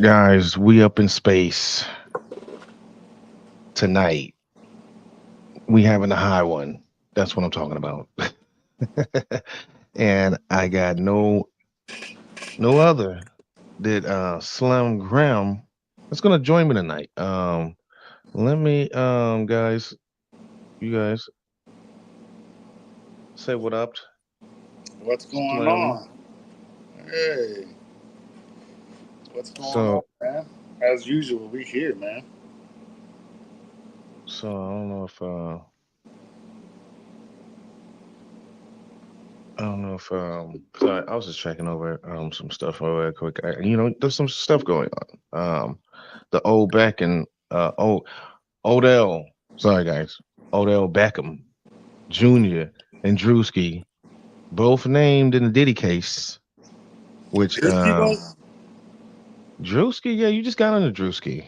Guys, we up in space tonight. We having a high one. That's what I'm talking about. And I got no other that Slim Graham that's gonna join me tonight. Let me guys, you guys say what up, What's going Slim. on? Hey, what's going on, So man? As usual, we here, man. so I don't know if sorry, I was just checking over some stuff real quick. There's some stuff going on. The old back and Odell, sorry guys, Odell Beckham Jr. and Drewski, both named in the Diddy case, which Drewski was? Drewski, yeah, you just got on the Drewski,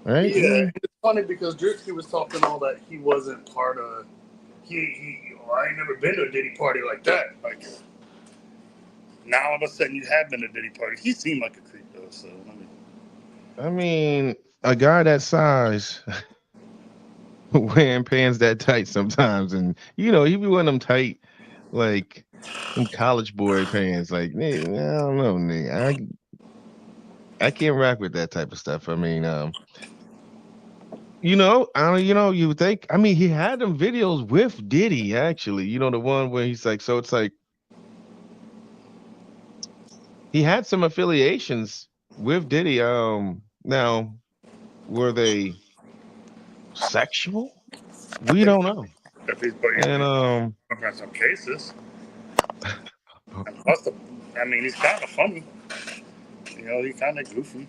right? Yeah, it's funny because Drewski was talking all that he wasn't part of. I ain't never been to a Diddy party like that. Like, now all of a sudden you have been to a Diddy party. He seemed like a creep, though, so let me. I mean, a guy that size wearing pants that tight sometimes, and he be wearing them tight, like them college boy pants. Like, I don't know, nigga. I can't rock with that type of stuff. I mean, I don't, you would think. I mean, he had them videos with Diddy, actually. The one where he's like, so it's like he had some affiliations with Diddy. Now were they sexual? We If, don't know. if he's, but And I've got some cases. And plus, I mean, he's kind of funny. He's kind of goofy.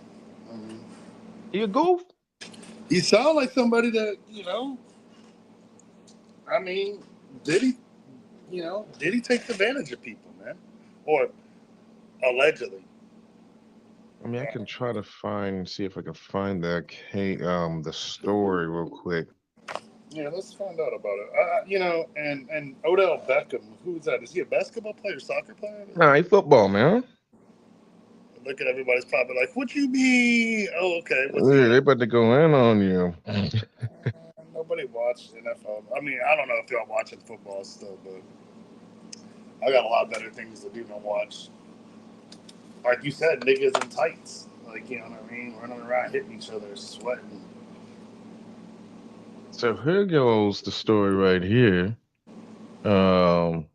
Um, he a goof. he sounds like somebody that, I mean, did he, did he take advantage of people, man? Or allegedly. I mean, I can try to see if I can find the story real quick. Yeah, let's find out about it. And Odell Beckham, who's that? Is he a basketball player, soccer player? Nah, he football, man. Look at everybody's probably like, "What you be? Oh, okay. Was he? Yeah, they about to go in on you. Nobody watched NFL. I mean, I don't know if y'all watching football still, but I got a lot better things to do than watch. Like you said, niggas in tights. Like, you know what I mean? Running around hitting each other, sweating. So here goes the story right here. Um,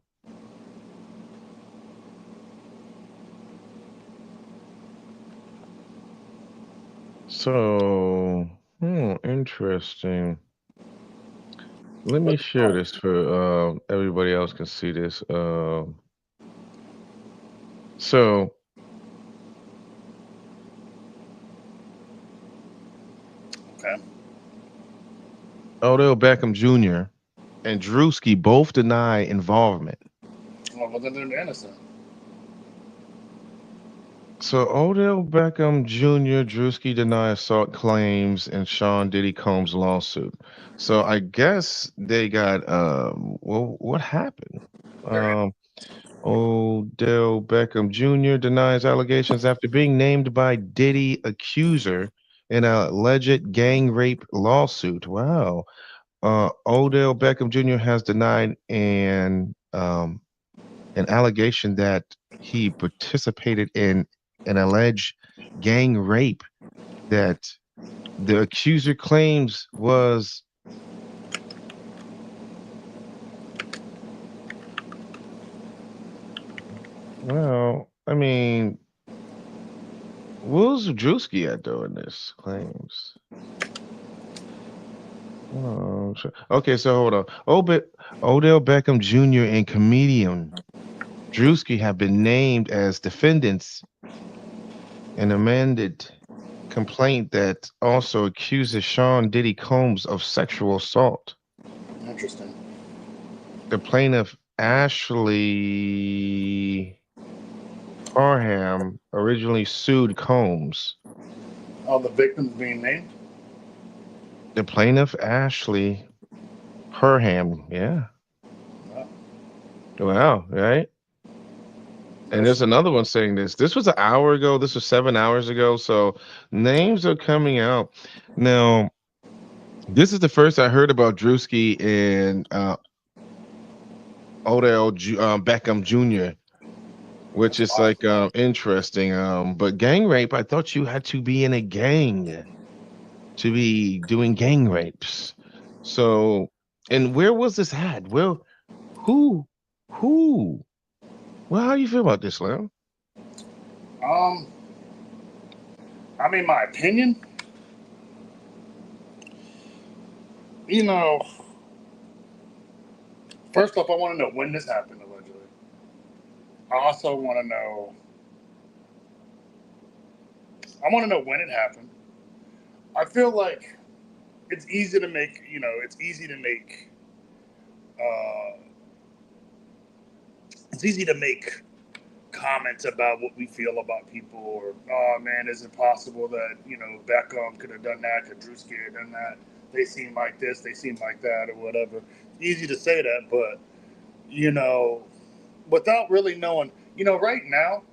so interesting. Let me What's share this for everybody else can see this. So okay? Odell Beckham Jr. and Drewski both deny involvement. Well, then they're innocent. So Odell Beckham Jr., Drewski deny assault claims in Sean Diddy Combs lawsuit. So I guess they got well, what happened? They're Um Odell Beckham Jr. denies allegations after being named by Diddy accuser in an alleged gang rape lawsuit. Wow. Odell Beckham Jr. has denied an allegation that he participated in an alleged gang rape that the accuser claims was, well, I mean, what was Drewski at doing this claims? Oh, sure. Okay, so hold on. Odell Beckham Jr. and comedian Drewski have been named as defendants in amended complaint that also accuses Sean Diddy Combs of sexual assault. interesting. The plaintiff, Ashley Parham, originally sued Combs. All the victims being named. The plaintiff, Ashley Parham, yeah. Well, Wow, right? And there's another one saying this. This was an hour ago. This was 7 hours ago. So names are coming out. Now, this is the first I heard about Drewski and Beckham Jr., which That's is wild. like interesting. But gang rape, I thought you had to be in a gang to be doing gang rapes. So, and where was this at? Well, who, who? Well, how you feel about this, Leo? Um, I mean, my opinion, you know, first off, I want to know when this happened, allegedly. I also want to know, when it happened. I feel like it's easy to make, uh, it's easy to make comments about what we feel about people, or oh man, is it possible that Beckham could have done that, could Drewski have done that? They seem like this, they seem like that, or whatever. It's easy to say that, but you know, without really knowing, right now,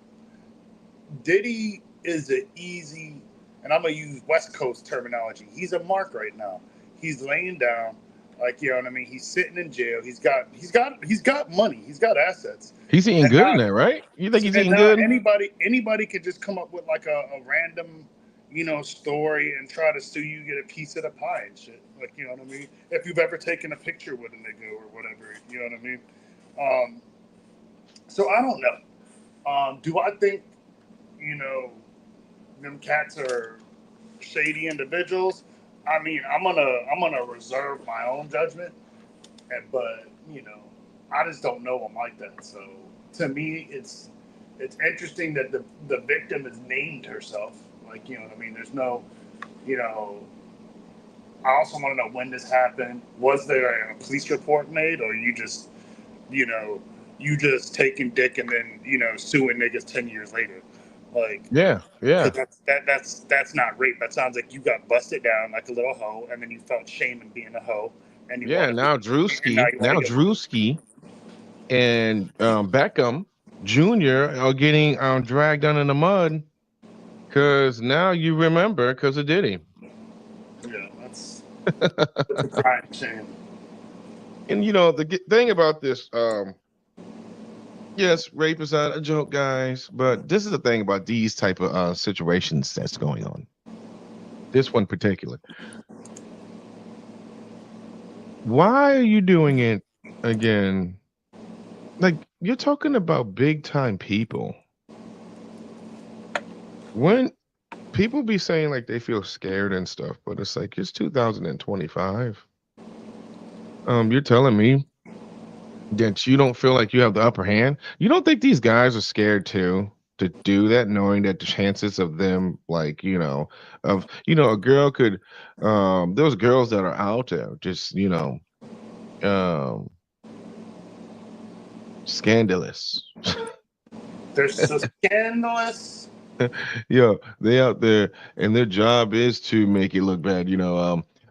Diddy is an easy, and I'm gonna use West Coast terminology. He's a mark right now. He's laying down, like you know what I mean. He's sitting in jail. He's got money. He's got assets, He's eating and good in now there, right? You think he's and eating now good? anybody could just come up with like a random story and try to sue you, get a piece of the pie and shit. Like you know what I mean. If you've ever taken a picture with a nigga or whatever, you know what I mean. Um, so I don't know. Do I think you know them cats are shady individuals? I mean, I'm gonna reserve my own judgment, but I just don't know them like that. So to me, it's interesting that the victim has named herself. Like you know what I mean. There's no, you know. I also want to know when this happened. Was there a police report made, or you know, you just taking dick and then suing niggas 10 years later? Like, Yeah, because yeah, that's not rape. That sounds like you got busted down like a little hoe, and then you felt shame in being a hoe, and you yeah. want to Now and now Drewski, you want to now get. Drewski and Beckham Jr. are getting dragged under the mud because now you remember because of Diddy. Yeah, that's a crying shame. And the thing about this, yes, rape is not a joke, guys, but this is the thing about these type of situations that's going on. This one particular. Why are you doing it again? Like you're talking about big time people. When people be saying like they feel scared and stuff, but it's like it's 2025. You're telling me that you don't feel like you have the upper hand? You don't think these guys are scared too to do that, knowing that the chances of them, like, a girl could, those girls that are out there just, um, scandalous. They're so scandalous. Yeah, they out there and their job is to make it look bad,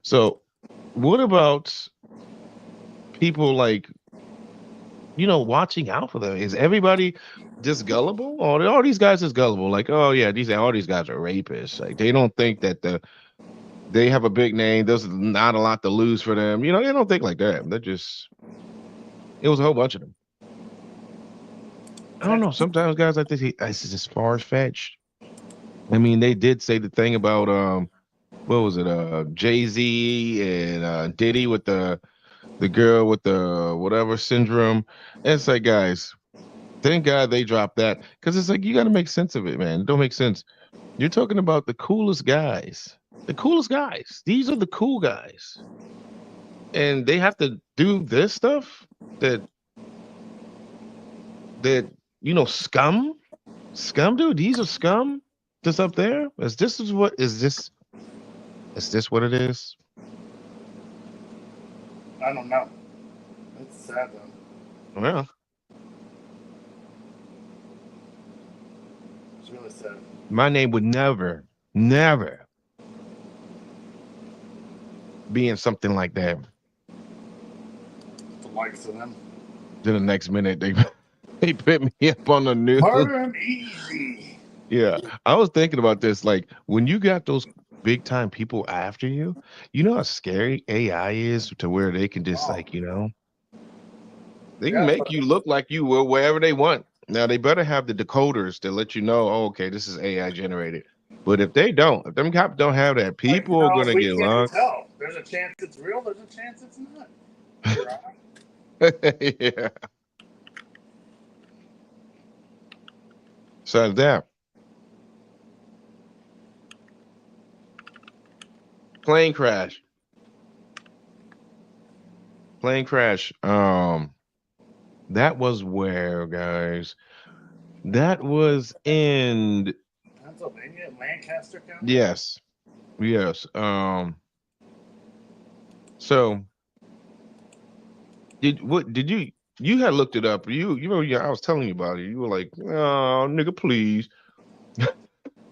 So what about people like watching out for them? Is everybody just gullible? Or all these guys is gullible? Like, oh yeah, all these guys are rapists. Like they don't think that they have a big name. There's not a lot to lose for them. They don't think like that. They're just it was a whole bunch of them. I don't know. Sometimes guys like this, this is just far fetched. I mean, they did say the thing about what was it? Jay-Z and Diddy with the girl with the whatever syndrome. And it's like, guys, thank God they dropped that because it's like you got to make sense of it, man. It don't make sense. You're talking about the coolest guys. The coolest guys. These are the cool guys. And they have to do this stuff that that scum? Scum dude, these are scum just up there? Is this what it is? I don't know. It's sad though. Well, It's really sad. my name would never, never be in something like that. The likes of them. Then the next minute they He put me up on the news. Murder him easy. Yeah, I was thinking about this. Like when you got those big time people after you, you know how scary AI is to where they can just Oh, like, they can yeah, make but you look like you were wherever they want. Now they better have the decoders to let you know, oh, okay, this is AI generated. But if they don't, if them cops don't have that, like, people are gonna we get can't locked. tell. There's a chance it's real. There's a chance it's not. Right? Yeah. So that plane crash, plane crash. That was where, guys. That was in Pennsylvania, Lancaster County. yes, yes. So did you had looked it up? You know, yeah, I was telling you about it. You were like, oh, nigga, please.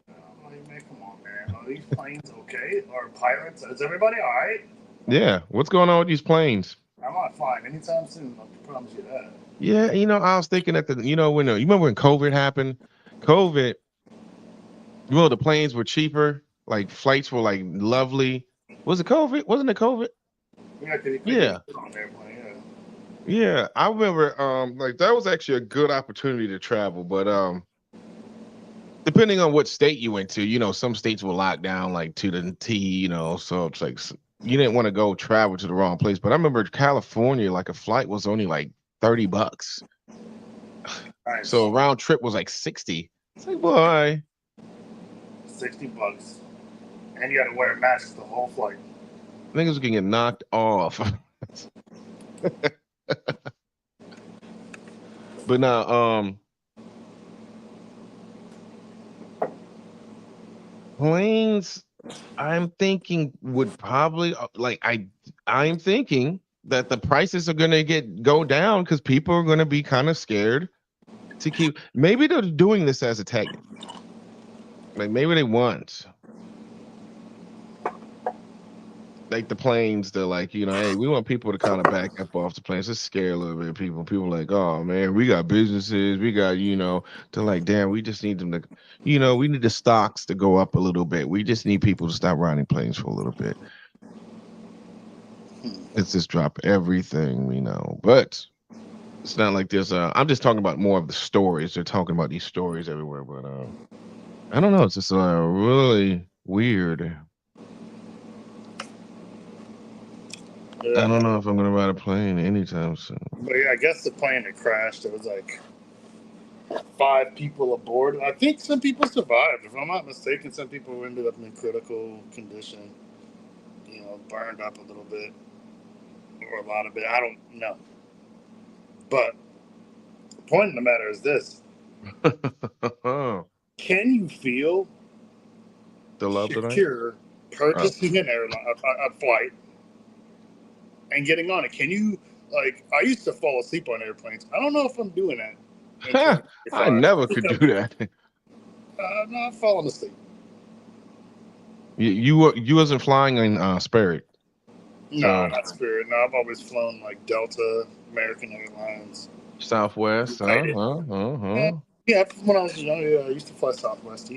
Oh, man, come on, man. Are these planes okay? Or pirates? Is everybody all right? Yeah, what's going on with these planes? I'm not flying anytime soon. I promise you that. Yeah, I was thinking that when you remember when COVID happened? COVID, the planes were cheaper, like flights were like lovely. Was it COVID? Wasn't it COVID? Yeah, because you couldn't even Yeah. sit on an airplane. Yeah. Yeah, I remember like that was actually a good opportunity to travel, but depending on what state you went to, some states were locked down like to the T, so it's like you didn't want to go travel to the wrong place. But I remember California, like a flight was only like $30. So Nice. a round trip was like 60. It's like, boy, $60. And you had to wear a mask the whole flight. niggas can get knocked off. But now, planes, I'm thinking would probably I'm thinking that the prices are gonna go down because people are gonna be kind of scared to keep. Maybe they're doing this as a tactic. Like maybe they want like the planes to like hey, we want people to kind of back up off the planes, just scare a little bit of people. People like, oh man, we got businesses, we got to like, damn, we just need them to, we need the stocks to go up a little bit. We just need people to stop riding planes for a little bit. Let's just drop everything, but it's not like there's I'm just talking about more of the stories. They're talking about these stories everywhere, but I don't know. It's just really weird. I Yeah. don't know if I'm gonna ride a plane anytime soon. But yeah, I guess the plane that crashed, there was like 5 people aboard. I think some people survived. If I'm not mistaken, some people ended up in critical condition. Burned up a little bit or a lot of it. I don't know. But the point of the matter is this: can you feel The love tonight? secure Oh. purchasing an airline, a flight, and getting on it? Can you like? I used to fall asleep on airplanes. I don't know if I'm doing that in I 2025. never could do that. I'm not falling asleep. You wasn't flying in Spirit, No, so not Spirit. No, I've always flown like Delta, American Airlines, Southwest, United. Yeah, huh. yeah. When I was young, yeah, I used to fly Southwest,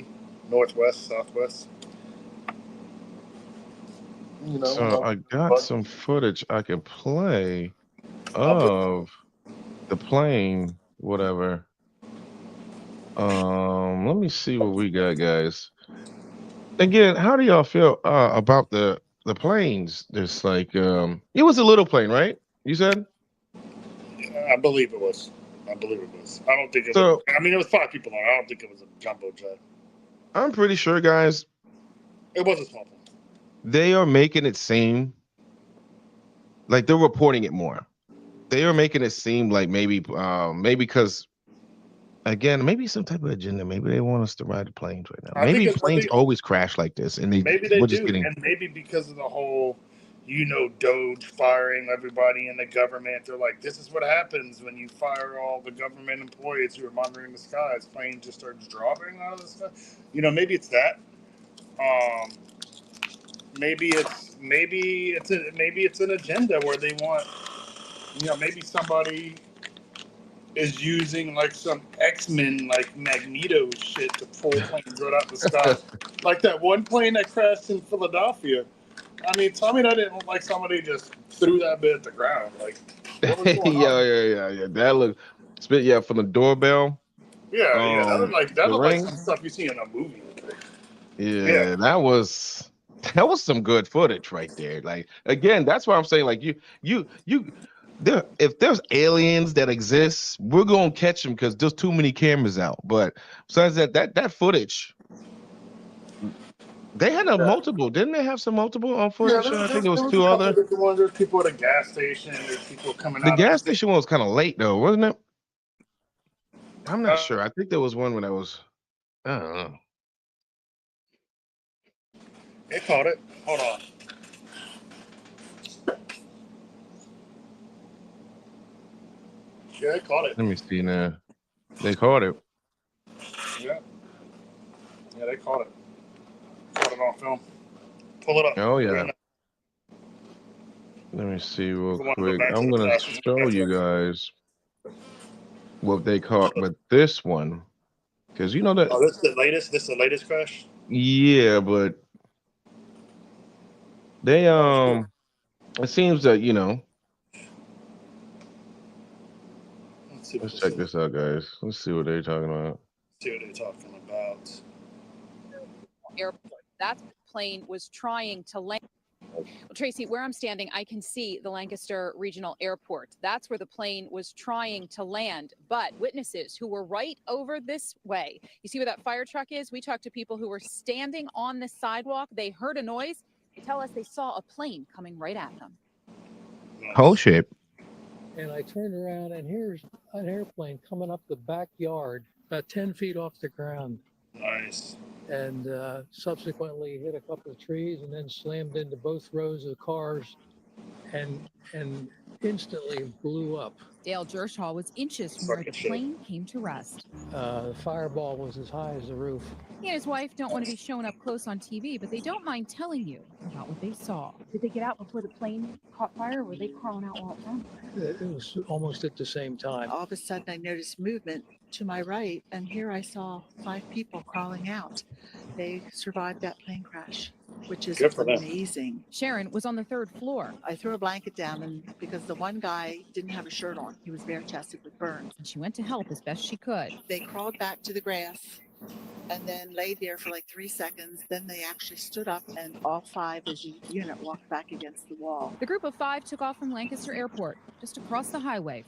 Northwest, Southwest. When So I got but some footage I can play I'll put. of the plane, whatever. Let me see what we got, guys. Again, how do y'all feel about the planes? This like it was a little plane, right? You said I believe it was. I believe it was. I don't think it was. so. I mean, it was 5 people on it. I don't think it was a jumbo jet. I'm pretty sure, guys, It was a small plane. they are making it seem like they're reporting it more. They are making it seem like maybe because again, maybe some type of agenda. Maybe they want us to ride the planes right now. I think Maybe it's. I planes think always crash like this, and maybe they we're just do, getting. and maybe because of the whole, Doge firing everybody in the government. They're like, this is what happens when you fire all the government employees who are monitoring the skies. Plane just starts dropping out of the sky. Maybe it's that. Um, maybe it's an agenda where they want. Maybe somebody is using like some X-Men like Magneto shit to pull planes right out of the sky. Like that one plane that crashed in Philadelphia. I mean, tell me that didn't look like somebody just threw that bit at the ground. Like, what was going on? Yeah. That look, yeah, from the doorbell. Yeah. That The looked like ring. some stuff you see in a movie. Yeah. Yeah, that was some good footage right there. Like again, that's why I'm saying like you there if there's aliens that exist, we're gonna catch them because there's too many cameras out. But besides that footage, they had a multiple, didn't they have some multiple on Yeah, footage? I think it was there was a two couple other. of different ones. There's people at a gas station. There's people coming The out of. gas station one was kind of late though, wasn't it? I'm not Uh, sure. I think there was one when I was I don't know. they caught it. Hold on. Yeah, they caught it. Let me see now. They caught it. Yeah. Yeah, they caught it. Caught it on film. Pull it up. Oh Right yeah. now. Let me see real I want to go quick. back to I'm the gonna past. show you guys what they caught, but this one, because you know that, Oh, this is the latest. This is the latest crash. yeah, but they Oh shit. it seems that Let's see what let's this check is. this out, guys. Let's see what they're talking about. See what they're talking about. Airport. That plane was trying to land. Well, Tracy, where I'm standing, I can see the Lancaster Regional Airport. That's where the plane was trying to land. But witnesses who were right over this way, you see where that fire truck is? We talked to people who were standing on the sidewalk. They heard a noise. They tell us they saw a plane coming right at them. Whole shape. And I turned around, and here's an airplane coming up the backyard, about 10 feet off the ground, Nice. and subsequently hit a couple of trees and then slammed into both rows of cars and instantly blew up. Dale Gershaw was inches from where the plane came to rest. The fireball was as high as the roof. He and his wife don't want to be shown up close on TV, but they don't mind telling you about what they saw. Did they get out before the plane caught fire, or were they crawling out while it burned? It was almost at the same time. All of a sudden, I noticed movement to my right, and here I saw 5 people crawling out. They survived that plane crash, which is amazing. Sharon was on the 3rd floor. I threw a blanket down, and because the one guy didn't have a shirt on, he was bare-chested with burns. And she went to help as best she could. They crawled back to the grass and then laid there for like 3 seconds. Then they actually stood up, and all 5 as a unit walked back against the wall. The group of 5 took off from Lancaster Airport, just across the highway.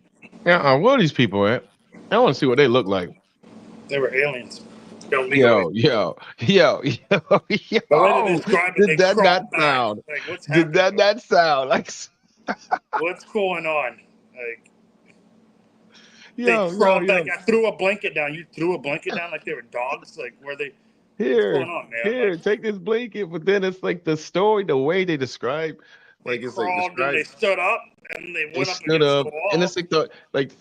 Yeah, where are these people at? I want to see what they look like. They were aliens. Yo. The way they described it, Did that not sound? Like, what's Did that not sound like? What's going on? Like, Yo, they crawled back. I threw a blanket down. You threw a blanket down like they were dogs. Like, were they? Here, what's going on, man? here, Like, take this blanket. But then it's like the story, the way they describe, like they it's crawled like described. and they stood up and they They went up stood against up, the wall. and it's like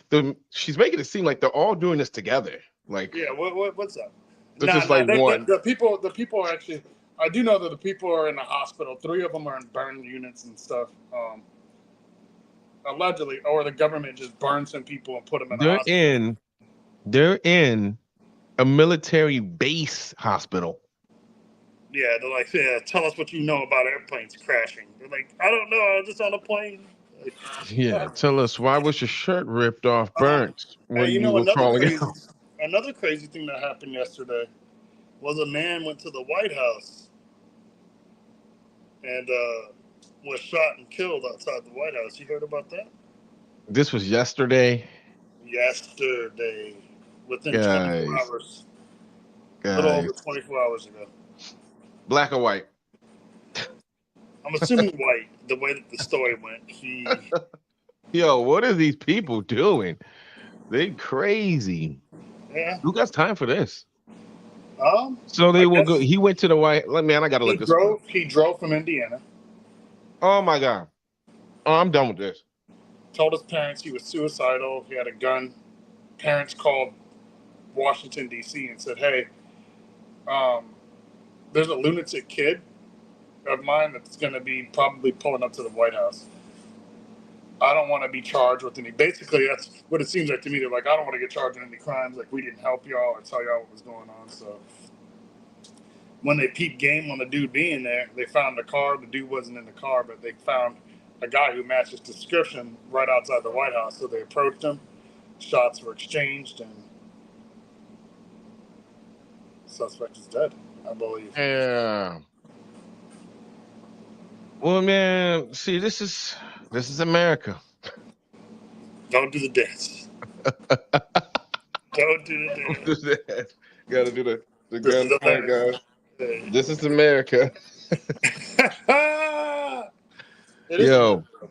she's making it seem like they're all doing this together. Like, Yeah, what's up? they're just like one. The people are actually. I do know that the people are in the hospital. 3 of them are in burn units and stuff. Allegedly, or the government just burned some people and put them in the hospital. They're in a military base hospital. Yeah, they're like, yeah, tell us what you know about airplanes crashing. They're like, I don't know, I was just on a plane. Like, Yeah, tell us, why was your shirt ripped off, burnt when hey, you were crawling out? Another crazy thing that happened yesterday was a man went to the White House and was shot and killed outside the White House. You heard about that? This was yesterday. Yesterday, within 24 hours. A little over 24 hours ago. Black or white? I'm assuming white, the way that the story went. Yo, what are these people doing? They crazy. Yeah. Who got time for this? So they will go. He went to the White. Man, I gotta look this up. He drove from Indiana. Oh my God. Oh, I'm done with this. Told his parents he was suicidal. He had a gun. Parents called Washington, D.C. and said, hey, there's a lunatic kid of mine that's going to be probably pulling up to the White House. I don't want to be charged with any. Basically, that's what it seems like to me. They're like, I don't want to get charged with any crimes. Like, we didn't help y'all or tell y'all what was going on. So when they peeped game on the dude being there, they found the car. The dude wasn't in the car, but they found a guy who matched his description right outside the White House. So they approached him. Shots were exchanged, and the suspect is dead, I believe. Yeah. Well, man, see, this is America. Don't do the dance. Don't do the dance. Gotta do the This is gunpoint, America. guys. This is America. It is Yo, America.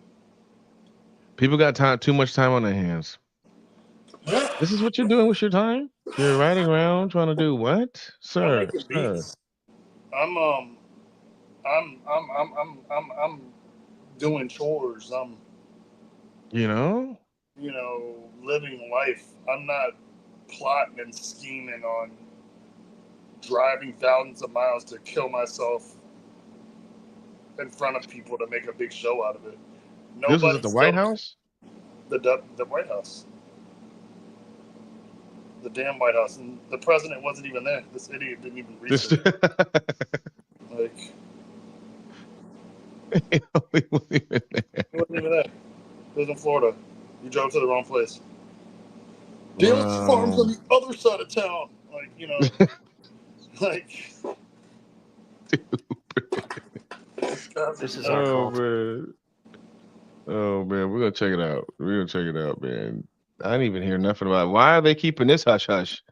people got too much time on their hands. This is what you're doing with your time? You're riding around trying to do what, I'm sir? making Sir. beats. I'm doing chores. I'm living life. I'm not plotting and scheming on driving thousands of miles to kill myself in front of people to make a big show out of it. This was at the White House? The White House. The damn White House. And the president wasn't even there. This idiot didn't even research. Like, He wasn't even there. he wasn't even there. He was in Florida. You drove to the wrong place. Dale's Farm's on the other side of town. Like, like. This is our culture. Man. Oh man, we're gonna check it out. We're gonna check it out, man. I didn't even hear nothing about it. Why are they keeping this hush hush?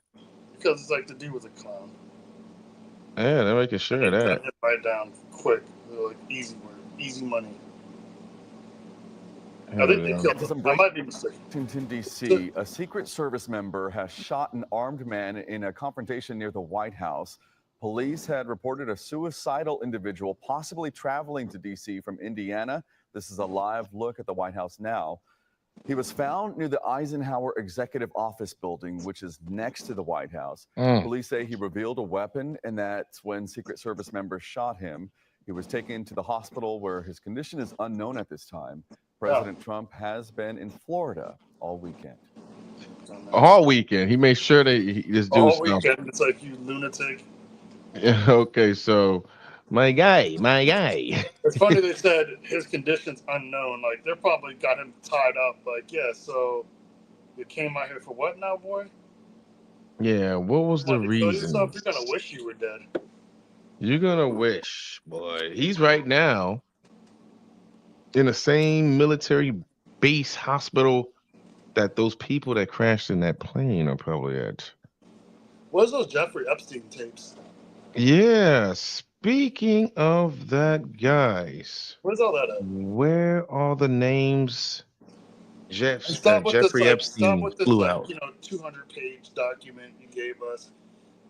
Because it's like the dude was a clown. Yeah, they're making sure of that. It right down quick. They're like easy work, easy money. I think they killed him. I might be mistaken. Washington, D.C., a Secret Service member has shot an armed man in a confrontation near the White House. Police had reported a suicidal individual possibly traveling to D.C. from Indiana. This is a live look at the White House now. He was found near the Eisenhower Executive Office building, which is next to the White House. Police say he revealed a weapon, and that's when Secret Service members shot him. He was taken to the hospital where his condition is unknown at this time. President Trump has been in Florida all weekend. All weekend. He made sure that this dude. All weekend. It's like, you lunatic. Yeah, okay, so my guy. It's funny they said his condition's unknown. Like, they're probably got him tied up. Like, yeah, so you came out here for what now, boy? Yeah, what was the reason? You're gonna wish you were dead. You're gonna wish, boy. He's right now in the same military base hospital that those people that crashed in that plane are probably at. What's those Jeffrey Epstein tapes? Yeah, speaking of that, guys. Where's all that at? Where are the names Jeffrey Epstein flew out? 200-page document you gave us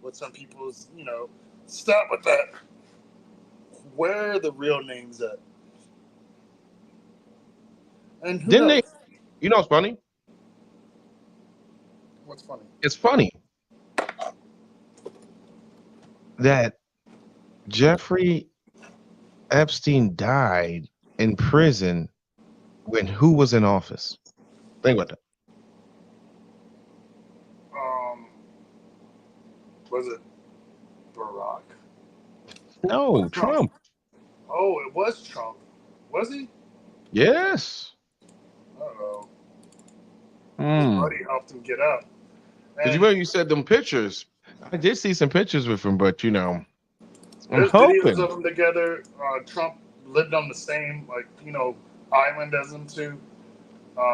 with some people's, stop with that. Where are the real names at? And who Didn't knows? they? You know what's funny? What's funny? It's funny that Jeffrey Epstein died in prison when who was in office? Think about that. Was it Barack? No, Trump. Oh, it was Trump. Was he? Yes. I don't know. Hmm. His buddy helped him get out. Did you remember you said them pictures? I did see some pictures with him, but I'm there's hoping. videos of them together. Trump lived on the same, island as him too.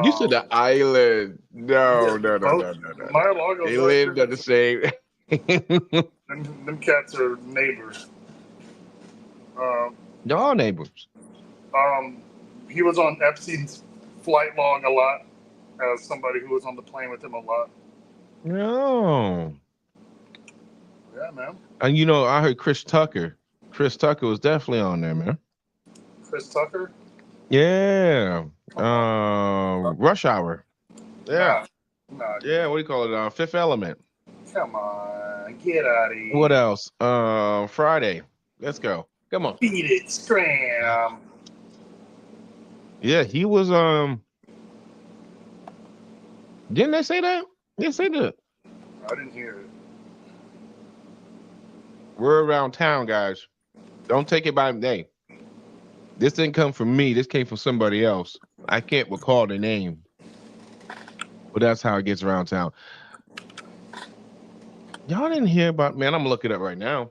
You said the island. No. Mar-a-Lago. They lived on the same. Them cats are neighbors. Y'all neighbors. He was on Epstein's flight log a lot as somebody who was on the plane with him a lot. No. Yeah, man. And I heard Chris Tucker. Chris Tucker was definitely on there, man. Chris Tucker? Yeah. Rush Hour. Yeah. Nah. Yeah, what do you call it? Fifth Element. Come on, get out of here. What else? Friday. Let's go. Come on. Beat it, scram. Yeah, he was Didn't they say that? Yes, they did. I didn't hear it. We're around town, guys. Don't take it by name. This didn't come from me. This came from somebody else. I can't recall the name, but that's how it gets around town. Y'all didn't hear about, man, I'm gonna look it up right now.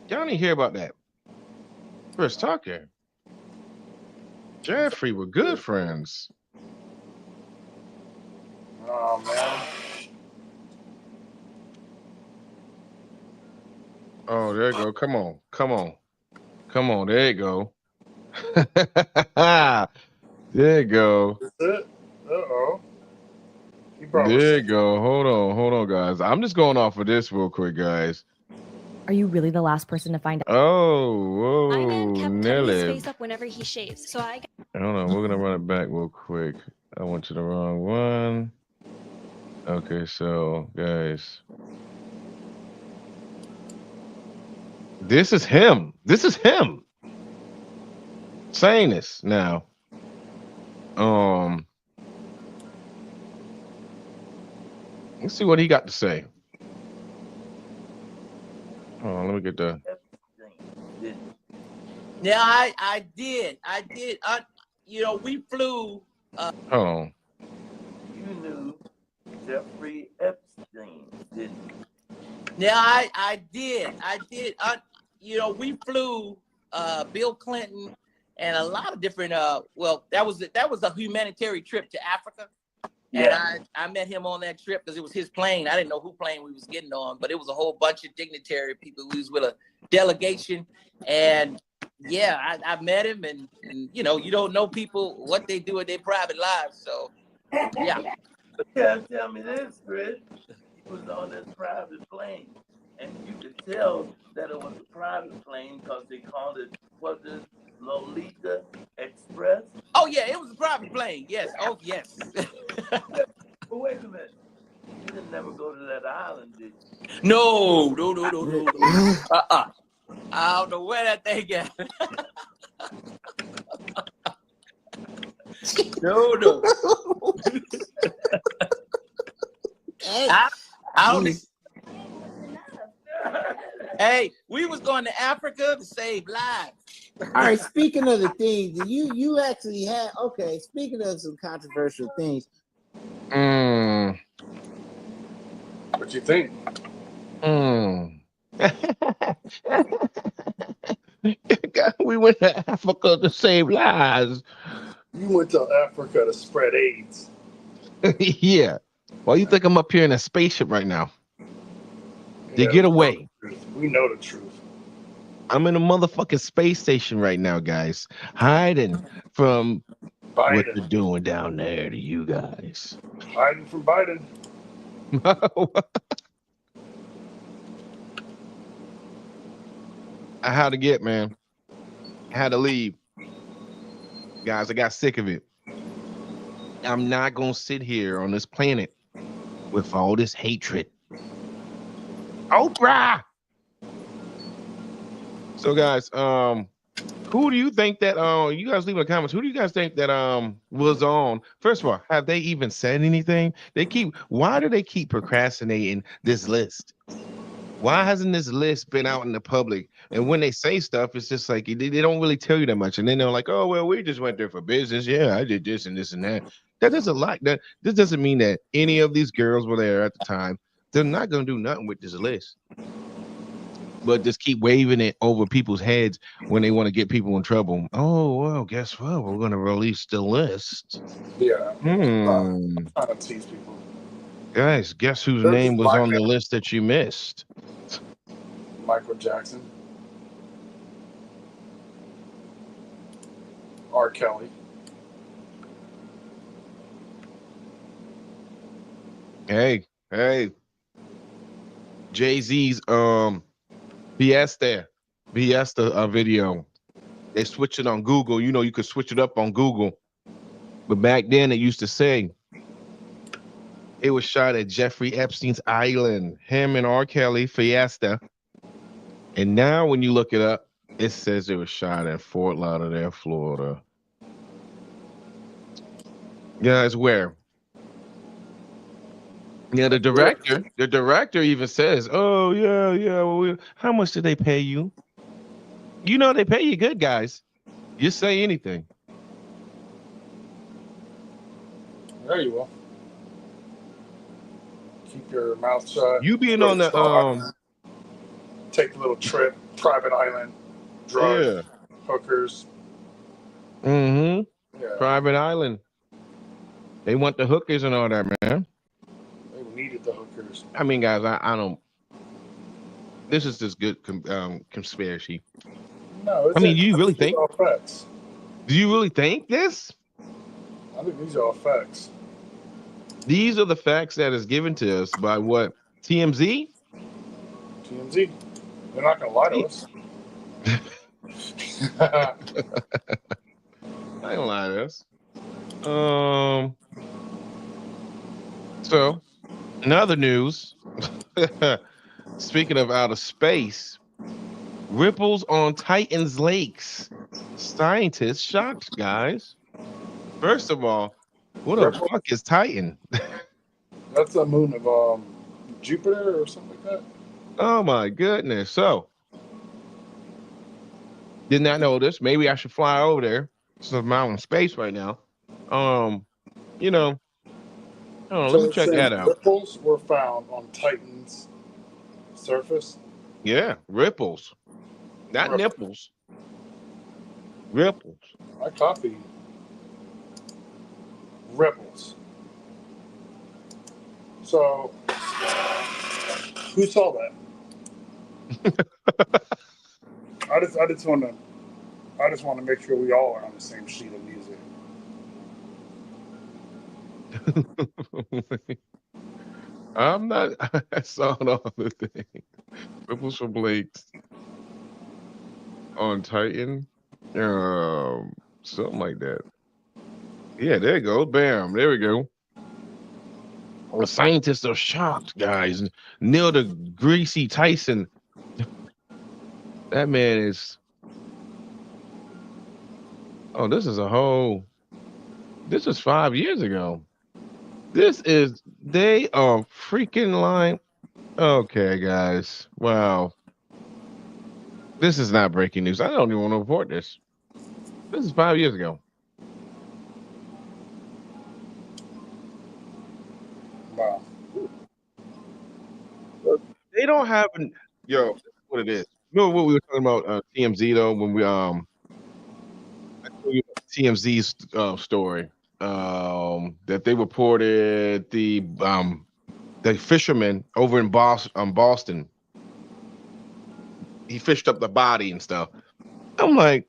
Y'all didn't hear about that. Chris Tucker. Jeffrey were good friends. Oh man. Oh, there you go. Come on. Come on. Come on. There you go. There you go. That's it. Uh-oh. He There you probably go. Hold on, guys. I'm just going off of this real quick, guys. Are you really the last person to find out? Oh, My man whoa, kept cutting his Nelly. face up whenever he shaves, so I Hold on, we're gonna run it back real quick. I went to the wrong one. Okay, so guys, this is him. This is him saying this now. Let's see what he got to say. Oh, let me get the. Yeah, I did. You know, we flew. Hold on. You knew Jeffrey Epstein, didn't you? Yeah, I did. You know, we flew Bill Clinton and a lot of different. Well, that was a humanitarian trip to Africa. Yeah. And I met him on that trip because it was his plane. I didn't know who plane we was getting on, but it was a whole bunch of dignitary people. We was with a delegation, and yeah, I met him, and you know, you don't know people what they do in their private lives, so yeah. But you gotta tell me this, Chris. He was on this private plane, and you could tell that it was a private plane because they called it, was it Lolita Express? Oh yeah, it was a private plane. Yes. Oh yes. But wait a minute. You didn't never go to that island, did you? No. I don't know where that thing at. No. I don't. Hey, we was going to Africa to save lives. All right, speaking of the things, you actually had, okay, speaking of some controversial things. What you think? We went to Africa to save lives. You went to Africa to spread AIDS. Yeah. Why you think I'm up here in a spaceship right now? To get away. We know the truth. I'm in a motherfucking space station right now, guys. Hiding from Biden. What they're doing down there to you guys. Hiding from Biden. I had to get, man. I had to leave. Guys, I got sick of it. I'm not going to sit here on this planet with all this hatred. Oprah! So, guys, who do you think that, you guys leave in the comments, who do you guys think that was on? First of all, have they even said anything? Why do they keep procrastinating this list? Why hasn't this list been out in the public? And when they say stuff, it's just like they don't really tell you that much. And then they're like, oh, well, we just went there for business. Yeah, I did this and this and that. That doesn't this doesn't mean that any of these girls were there at the time. They're not going to do nothing with this list. But just keep waving it over people's heads when they want to get people in trouble. Oh, well, guess what? We're going to release the list. Yeah. I don't tease people. Guys, guess whose name was on the list that you missed? Michael Jackson. R. Kelly. Hey. Jay-Z's Fiesta video. They switched it on Google. You know, you could switch it up on Google. But back then it used to say it was shot at Jeffrey Epstein's island, him and R. Kelly, Fiesta. And now when you look it up, it says it was shot in Fort Lauderdale, Florida. Guys, where? Yeah, the director even says, "Oh yeah, yeah. Well, how much did they pay you? You know they pay you good, guys. You say anything." There you will. Keep your mouth shut. You being Go on to the Chill take a little trip, private island, yeah, drugs, hookers. mm-hmm. Yeah, Private island. They want the hookers and all that, man. they needed the hookers. I mean, guys, I don't. This is just good conspiracy. No, I it's mean, it. do you I really think these think? are all facts. Do you really think this? I think these are all facts. These are the facts that is given to us by what TMZ. TMZ. They're not gonna lie to us. I don't lie to us. Um. So, in other news, speaking of outer space, ripples on Titan's lakes. Scientists shocked, guys. First of all, what the Ripple. fuck is Titan? That's the moon of Jupiter or something like that. Oh my goodness. So, did not know this. Maybe I should fly over there. Some out in space right now. Um, you know, I don't know, let So me it check says that out. ripples were found on Titan's surface. Yeah, ripples. Not Ripple. nipples. Ripples. I copied ripples. So who saw that? I just want to make sure we all are on the same sheet of music. I'm not I saw it on the thing. Ripples from Blake's on Titan. Something like that. Yeah, there you go. Bam. There we go. The scientists are shocked, guys. Neil the Greasy Tyson. That man is. Oh, this is a whole. This is 5 years ago. This is. They are freaking lying. Okay, guys. Wow. This is not breaking news. I don't even want to report this. This is 5 years ago. Wow. They don't have an. Yo, this is what it is. You know what we were talking about TMZ though when we I told you about TMZ's story that they reported the fisherman over in Boston. He fished up the body and stuff. I'm like,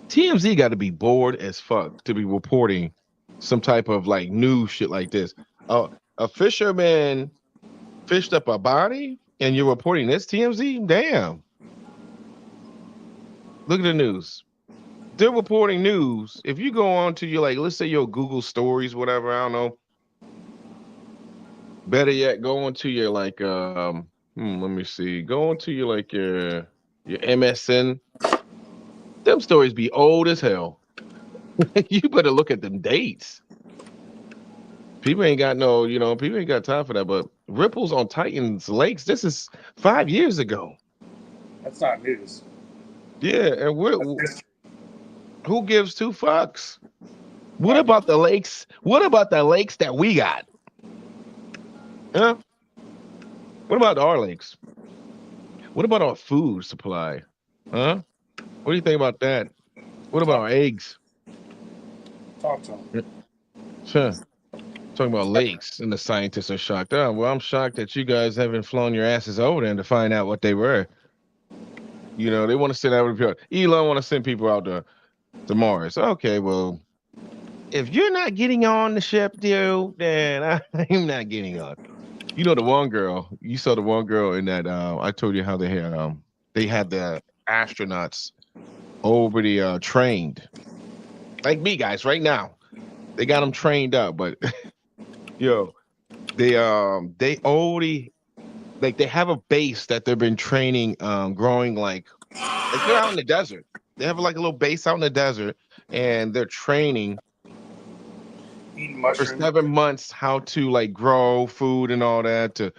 TMZ got to be bored as fuck to be reporting some type of like news shit like this. A fisherman fished up a body and you're reporting this, TMZ? Damn. Look at the news. They're reporting news. If you go on to your like, let's say your Google stories, whatever, I don't know. Better yet, go into your like let me see. Go into your like your MSN. Them stories be old as hell. You better look at them dates. People ain't got no, people ain't got time for that. But ripples on Titans Lakes, this is 5 years ago. That's not news. Yeah, and That's history. who gives two fucks? What about the lakes? What about the lakes that we got? Huh? What about our lakes? What about our food supply? Huh? What do you think about that? What about our eggs? Talk to him. Sure. Talking about lakes, and the scientists are shocked. Oh, well, I'm shocked that you guys haven't flown your asses over there to find out what they were. They want to send out people. Elon want to send people out to Mars. Okay, well, if you're not getting on the ship, dude, then I'm not getting on. The one girl. You saw the one girl in that. I told you how they had the astronauts already trained, like me, guys. Right now, they got them trained up, but yo, they already like they have a base that they've been training, growing like they're out in the desert. They have like a little base out in the desert, and they're training Eating for mushrooms. 7 months how to like grow food and all that to,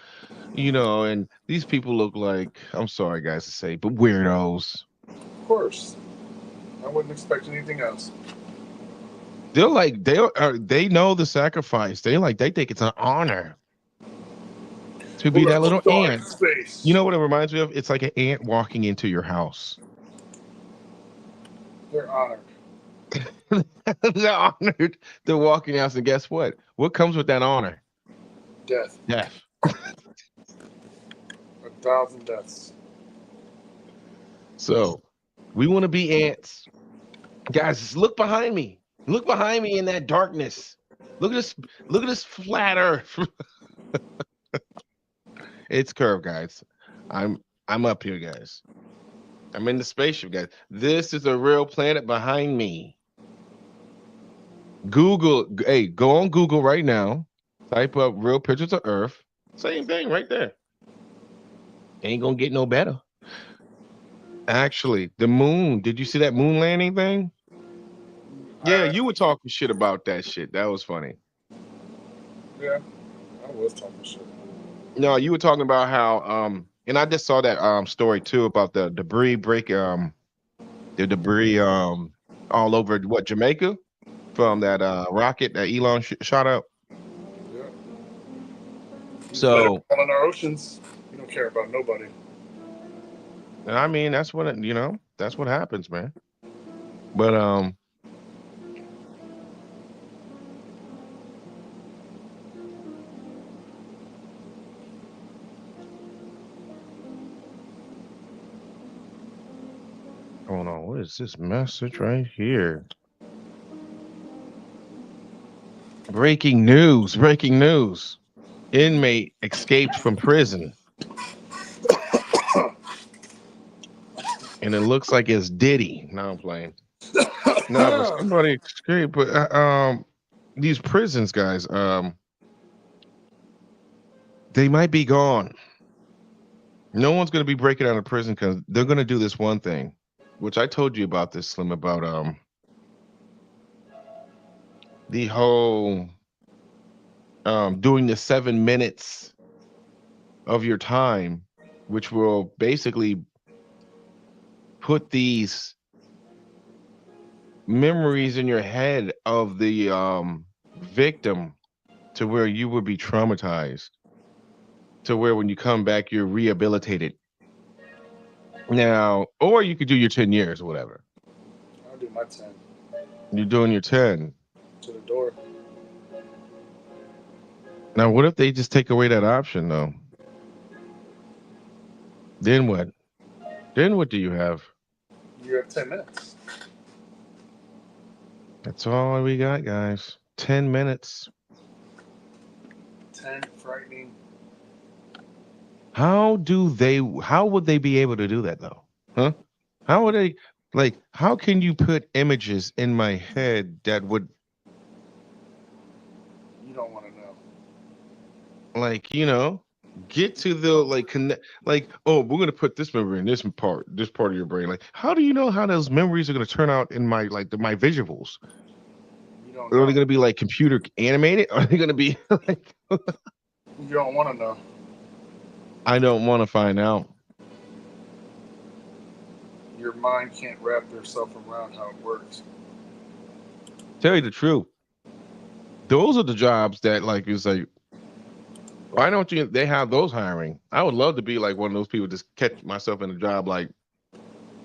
and these people look like, I'm sorry guys to say, but weirdos. Of course. I wouldn't expect anything else. They're like they know the sacrifice. They think it's an honor to be We're that gonna little go die in ant. space. You know what it reminds me of? It's like an ant walking into your house. They're honored. They're honored to walk in your house, and guess what? What comes with that honor? Death. Death. 1,000 deaths. So we want to be ants. Guys, just look behind me. Look behind me in that darkness. Look at this. Look at this flat earth. It's curved, guys. I'm up here, guys. I'm in the spaceship, guys. This is a real planet behind me. Google, hey, go on Google right now. Type up real pictures of Earth. Same thing right there. Ain't gonna get no better. Actually, the moon. Did you see that moon landing thing? Yeah, you were talking shit about that shit. That was funny. Yeah, I was talking shit. No, you were talking about how and I just saw that story too about the debris the debris all over what, Jamaica, from that rocket that Elon shot up. Yeah. So All in our oceans, we don't care about nobody. I mean that's what that's what happens, man. But hold on, what is this message right here? Breaking news, breaking news. Inmate escaped from prison. And it looks like it's Diddy. No, I'm playing. No, but somebody escaped. But these prisons, guys, they might be gone. No one's going to be breaking out of prison because they're going to do this one thing, which I told you about this, Slim, about the whole doing the 7 minutes of your time, which will basically put these memories in your head of the victim to where you would be traumatized, to where when you come back you're rehabilitated. Now, or you could do your 10 years or whatever. I'll do my 10. You're doing your 10. To the door. Now, what if they just take away that option though? Then what? Then what do you have? You have 10 minutes. That's all we got, guys. 10 minutes. 10 frightening. How would they be able to do that though? Huh? How would they, like, how can you put images in my head that would, You don't want to know. like, get to the like connect, like, oh, we're gonna put this memory in this part of your brain. Like, how do you know how those memories are gonna turn out in my my visuals? You don't Are know. they gonna be like computer animated? Are they gonna be like You don't want to know. I don't want to find out. Your mind can't wrap itself around how it works. Tell you the truth. Those are the jobs that like is like, why don't they have those hiring? I would love to be like one of those people, just catch myself in a job like,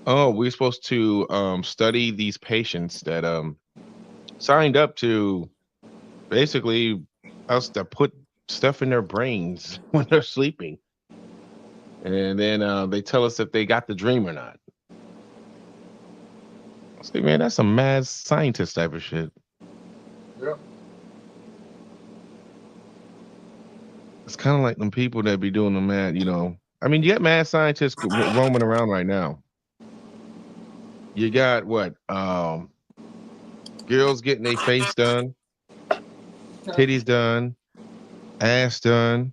oh, we're supposed to study these patients that signed up to basically us to put stuff in their brains when they're sleeping. And then they tell us if they got the dream or not. I say, man, that's some mad scientist type of shit. Yep. It's kind of like them people that be doing the mad, I mean, you got mad scientists roaming around right now. You got what? Girls getting their face done, titties done, ass done.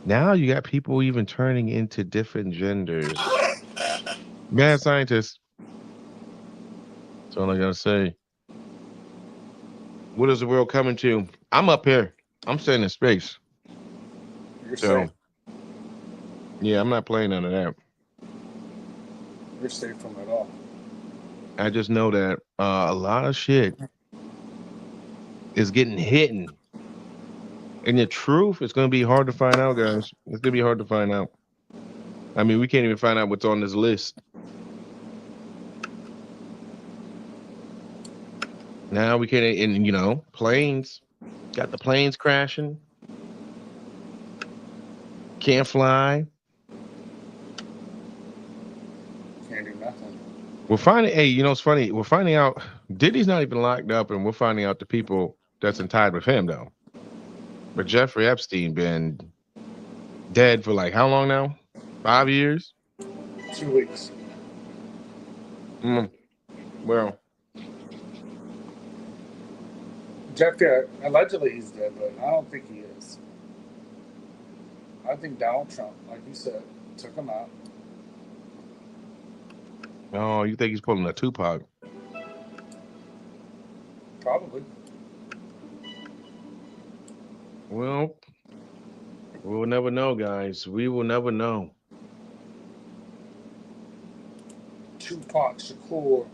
Now you got people even turning into different genders. Mad scientists. That's all I gotta say. What is the world coming to? I'm up here. I'm staying in space. You're So, safe. yeah, I'm not playing none of that. You're safe from it all. I just know that a lot of shit is getting hidden. And the truth is going to be hard to find out, guys. It's going to be hard to find out. I mean, we can't even find out what's on this list. Now we can't, and you know, planes, got the planes crashing, can't fly. Can't do nothing. We're finding, hey, you know, it's funny. We're finding out Diddy's not even locked up, and we're finding out the people that's in tied with him, though. But Jeffrey Epstein been dead for like how long now? 5 years? 2 weeks. Well, Jeffrey, allegedly he's dead, but I don't think he is. I think Donald Trump, like you said, took him out. oh, you think he's pulling a Tupac? Probably. Well, we'll never know, guys. We will never know. Tupac Shakur.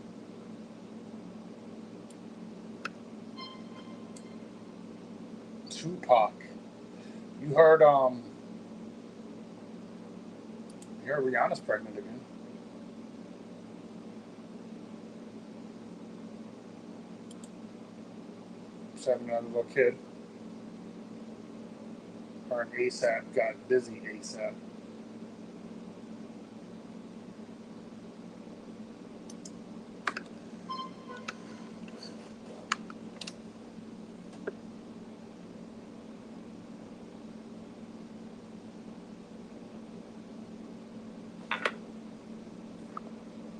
Tupac. You heard Rihanna's pregnant again. She's having another little kid. Her and ASAP got busy ASAP.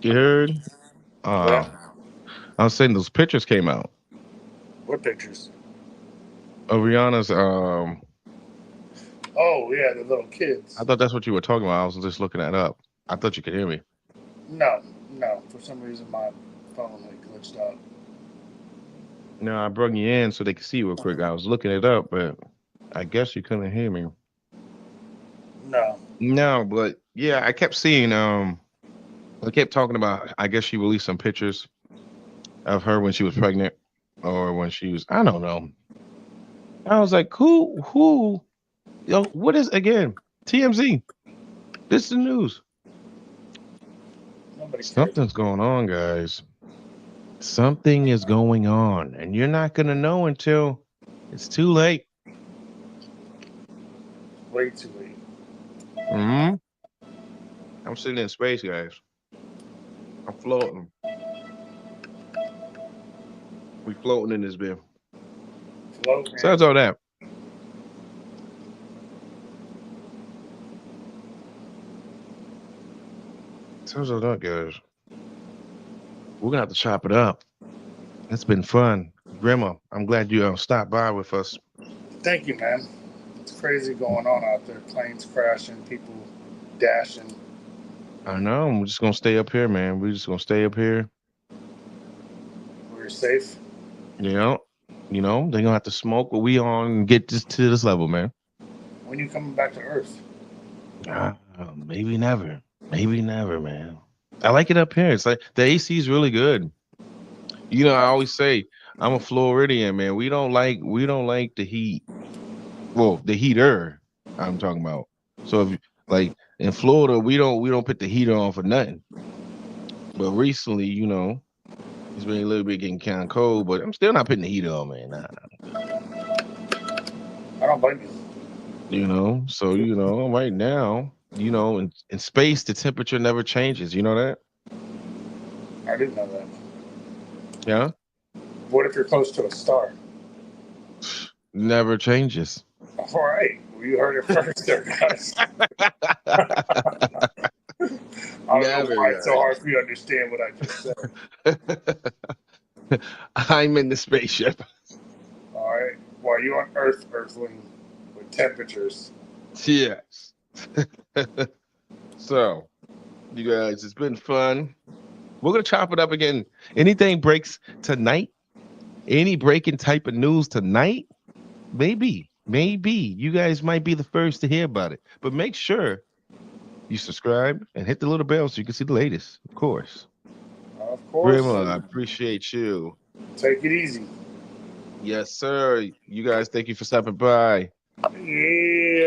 You heard? Yeah. I was saying those pictures came out What pictures? of Rihanna's. Oh yeah, the little kids. I thought that's what you were talking about. I was just looking that up. I thought you could hear me. No. For some reason my phone like glitched out. No, I brought you in so they could see real quick. I was looking it up, but I guess you couldn't hear me. No. No, but yeah, I kept seeing. I kept talking about. I guess she released some pictures of her when she was pregnant, or when she was. I don't know. I was like, who? Yo, what is again? TMZ. This is the news. Nobody cares. Something's going on, guys. Something is going on, and you're not gonna know until it's too late. Way too late. Hmm. I'm sitting in space, guys. I'm floating. We floating in this bit. Floating. So that's all that. So that's all that, guys. We're gonna have to chop it up. It's been fun, Grandma. I'm glad you stopped by with us. Thank you, man. It's crazy going on out there. Planes crashing, people dashing. I know. We're just gonna stay up here, man. We're just gonna stay up here. We're safe. You know, they're gonna have to smoke what we on and get just to this level, man. When you coming back to Earth? Maybe never. Maybe never, man. I like it up here. It's like the AC is really good. You know, I always say I'm a Floridian, man. We don't like the heat. Well, the heater I'm talking about. So if like in Florida, we don't put the heater on for nothing. But recently, it's been a little bit getting kind of cold, but I'm still not putting the heater on, man. I don't blame you. So right now, in space the temperature never changes. You know that? I didn't know that. Yeah. What if you're close to a star? Never changes. All right. Well, you heard it first there, guys. I don't know why it's so hard for you to understand what I just said. I'm in the spaceship. All right. While you're on Earth, Earthling, with temperatures. Yes. So, you guys, it's been fun. We're gonna chop it up again. Anything breaks tonight, any breaking type of news tonight, maybe you guys might be the first to hear about it. But make sure you subscribe and hit the little bell so you can see the latest. Of course. Of course. Grandma, I appreciate you. Take it easy. Yes, sir. You guys, thank you for stopping by. Yeah.